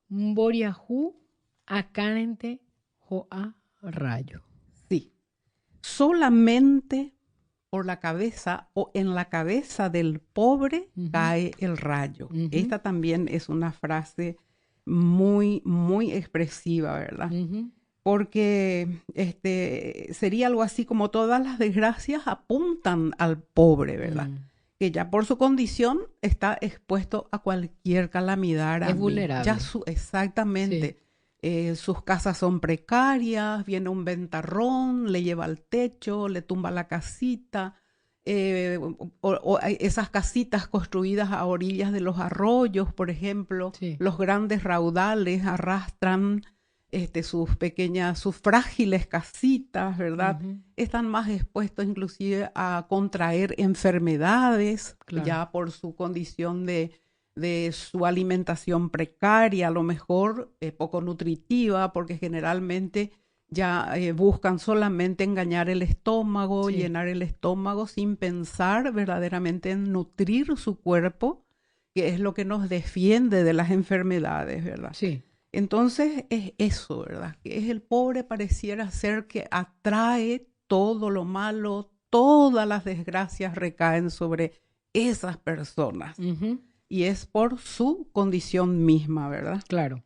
Mboriahu Akanente Joa Rayo. Sí, solamente por la cabeza o en la cabeza del pobre cae el rayo. Esta también es una frase muy, muy expresiva, ¿verdad? Porque sería algo así como todas las desgracias apuntan al pobre, ¿verdad? Que ya por su condición está expuesto a cualquier calamidad. Es vulnerable. Ya exactamente. Sí. Sus casas son precarias, viene un ventarrón, le lleva al techo, le tumba la casita, o esas casitas construidas a orillas de los arroyos, por ejemplo, sí. Los grandes raudales arrastran sus frágiles casitas, ¿verdad? Están más expuestos inclusive a contraer enfermedades, claro. Ya por su condición de su alimentación precaria, a lo mejor poco nutritiva, porque generalmente ya buscan solamente engañar el estómago, sí. Llenar el estómago sin pensar verdaderamente en nutrir su cuerpo, que es lo que nos defiende de las enfermedades, ¿verdad? Sí. Entonces es eso, ¿verdad? Que es el pobre pareciera ser que atrae todo lo malo, todas las desgracias recaen sobre esas personas. Y es por su condición misma, ¿verdad? Claro.